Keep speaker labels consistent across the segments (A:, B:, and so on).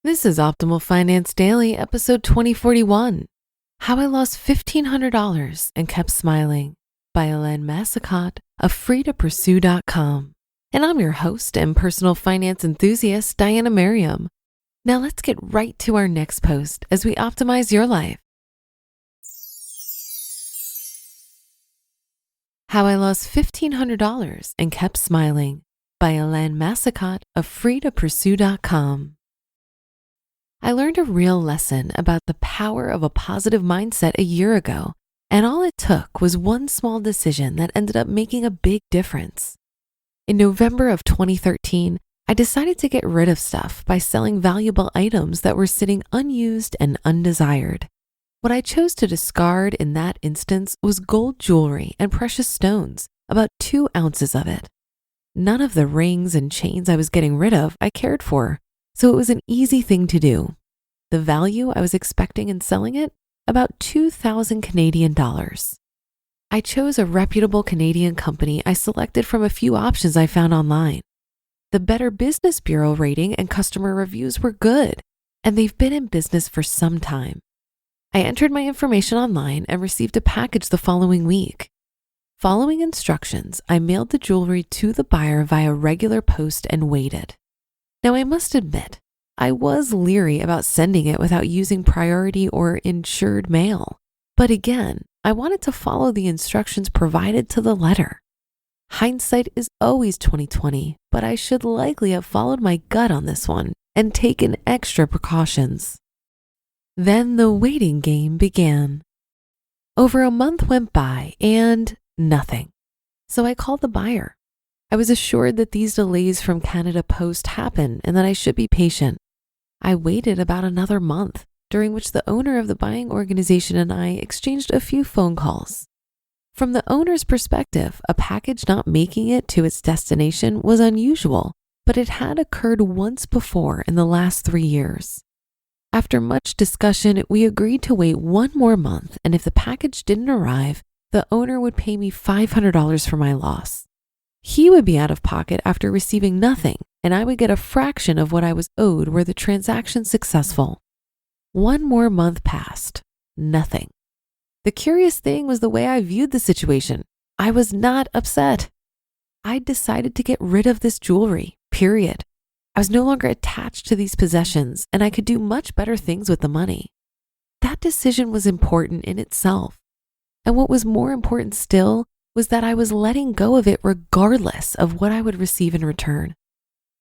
A: This is Optimal Finance Daily, episode 2041. How I Lost $1,500 and Kept Smiling by Helene Massicotte of freetopursue.com. And I'm your host and personal finance enthusiast, Diana Merriam. Now let's get right to our next post as we optimize your life. How I Lost $1,500 and Kept Smiling by Helene Massicotte of freetopursue.com. I learned a real lesson about the power of a positive mindset a year ago, and all it took was one small decision that ended up making a big difference. In November of 2013, I decided to get rid of stuff by selling valuable items that were sitting unused and undesired. What I chose to discard in that instance was gold jewelry and precious stones, about 2 ounces of it. None of the rings and chains I was getting rid of I cared for, so it was an easy thing to do. The value I was expecting in selling it, about 2,000 Canadian dollars. I chose a reputable Canadian company I selected from a few options I found online. The Better Business Bureau rating and customer reviews were good, and they've been in business for some time. I entered my information online and received a package the following week. Following instructions, I mailed the jewelry to the buyer via regular post and waited. Now, I must admit, I was leery about sending it without using priority or insured mail. But again, I wanted to follow the instructions provided to the letter. Hindsight is always 20/20, but I should likely have followed my gut on this one and taken extra precautions. Then the waiting game began. Over a month went by and nothing. So I called the buyer. I was assured that these delays from Canada Post happen and that I should be patient. I waited about another month, during which the owner of the buying organization and I exchanged a few phone calls. From the owner's perspective, a package not making it to its destination was unusual, but it had occurred once before in the last 3 years. After much discussion, we agreed to wait 1 more month, and if the package didn't arrive, the owner would pay me $500 for my loss. He would be out of pocket after receiving nothing, and I would get a fraction of what I was owed were the transaction successful. 1 more month passed. Nothing. The curious thing was the way I viewed the situation. I was not upset. I decided to get rid of this jewelry, period. I was no longer attached to these possessions, and I could do much better things with the money. That decision was important in itself. And what was more important still was that I was letting go of it regardless of what I would receive in return.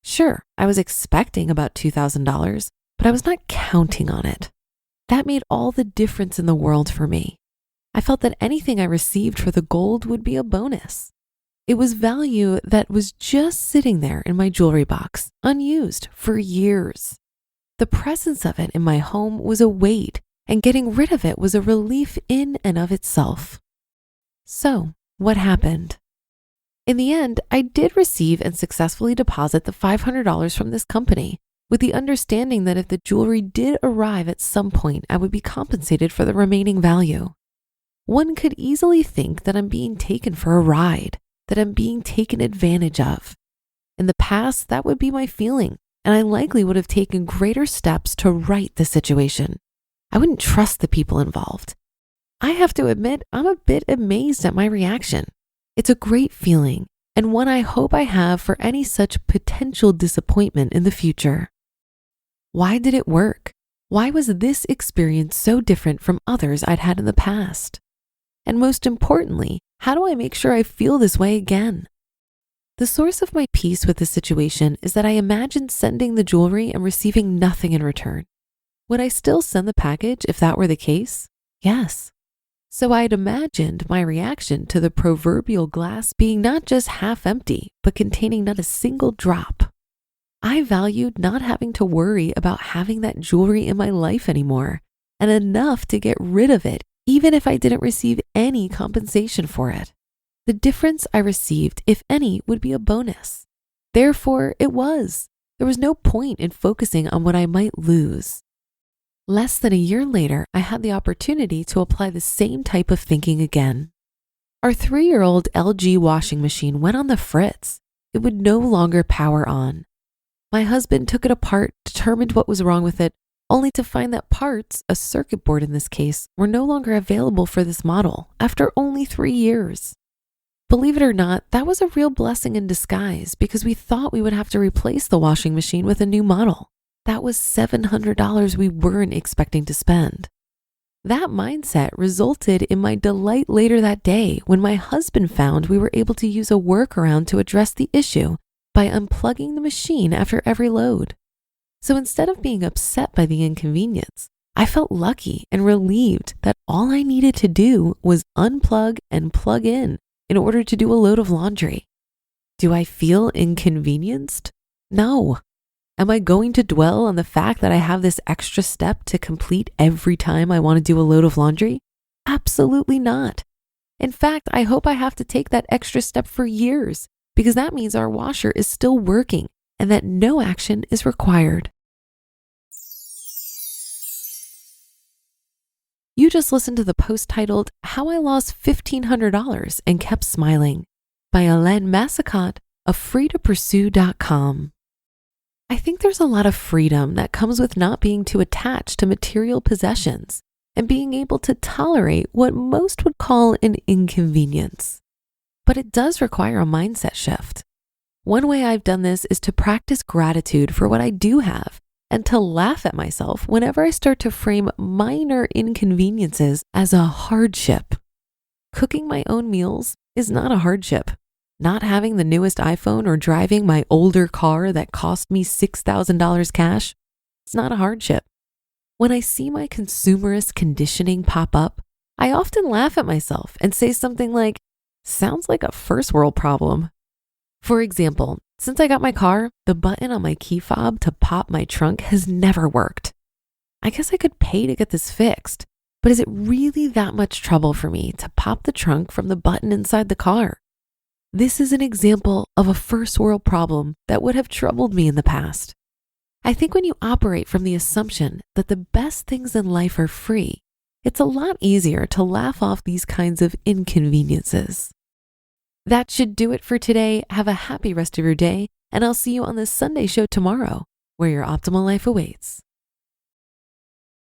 A: Sure, I was expecting about $2,000, but I was not counting on it. That made all the difference in the world for me. I felt that anything I received for the gold would be a bonus. It was value that was just sitting there in my jewelry box, unused for years. The presence of it in my home was a weight, and getting rid of it was a relief in and of itself. So, what happened? In the end, I did receive and successfully deposit the $500 from this company, with the understanding that if the jewelry did arrive at some point, I would be compensated for the remaining value. One could easily think that I'm being taken for a ride, that I'm being taken advantage of. In the past, that would be my feeling, and I likely would have taken greater steps to right the situation. I wouldn't trust the people involved. I have to admit, I'm a bit amazed at my reaction. It's a great feeling, and one I hope I have for any such potential disappointment in the future. Why did it work? Why was this experience so different from others I'd had in the past? And most importantly, how do I make sure I feel this way again? The source of my peace with the situation is that I imagined sending the jewelry and receiving nothing in return. Would I still send the package if that were the case? Yes. So I'd imagined my reaction to the proverbial glass being not just half empty, but containing not a single drop. I valued not having to worry about having that jewelry in my life anymore, and enough to get rid of it, even if I didn't receive any compensation for it. The difference I received, if any, would be a bonus. Therefore, it was. There was no point in focusing on what I might lose. Less than a year later, I had the opportunity to apply the same type of thinking again. Our 3-year-old LG washing machine went on the fritz. It would no longer power on. My husband took it apart, determined what was wrong with it, only to find that parts, a circuit board in this case, were no longer available for this model after only 3 years. Believe it or not, that was a real blessing in disguise because we thought we would have to replace the washing machine with a new model. That was $700 we weren't expecting to spend. That mindset resulted in my delight later that day when my husband found we were able to use a workaround to address the issue by unplugging the machine after every load. So instead of being upset by the inconvenience, I felt lucky and relieved that all I needed to do was unplug and plug in order to do a load of laundry. Do I feel inconvenienced? No. Am I going to dwell on the fact that I have this extra step to complete every time I want to do a load of laundry? Absolutely not. In fact, I hope I have to take that extra step for years because that means our washer is still working and that no action is required. You just listened to the post titled How I Lost $1,500 and Kept Smiling by Helene Massicotte of freetopursue.com. I think there's a lot of freedom that comes with not being too attached to material possessions and being able to tolerate what most would call an inconvenience. But it does require a mindset shift. One way I've done this is to practice gratitude for what I do have and to laugh at myself whenever I start to frame minor inconveniences as a hardship. Cooking my own meals is not a hardship. Not having the newest iPhone or driving my older car that cost me $6,000 cash, it's not a hardship. When I see my consumerist conditioning pop up, I often laugh at myself and say something like, sounds like a first world problem. For example, since I got my car, the button on my key fob to pop my trunk has never worked. I guess I could pay to get this fixed, but is it really that much trouble for me to pop the trunk from the button inside the car? This is an example of a first world problem that would have troubled me in the past. I think when you operate from the assumption that the best things in life are free, it's a lot easier to laugh off these kinds of inconveniences. That should do it for today. Have a happy rest of your day, and I'll see you on the Sunday show tomorrow, where your optimal life awaits.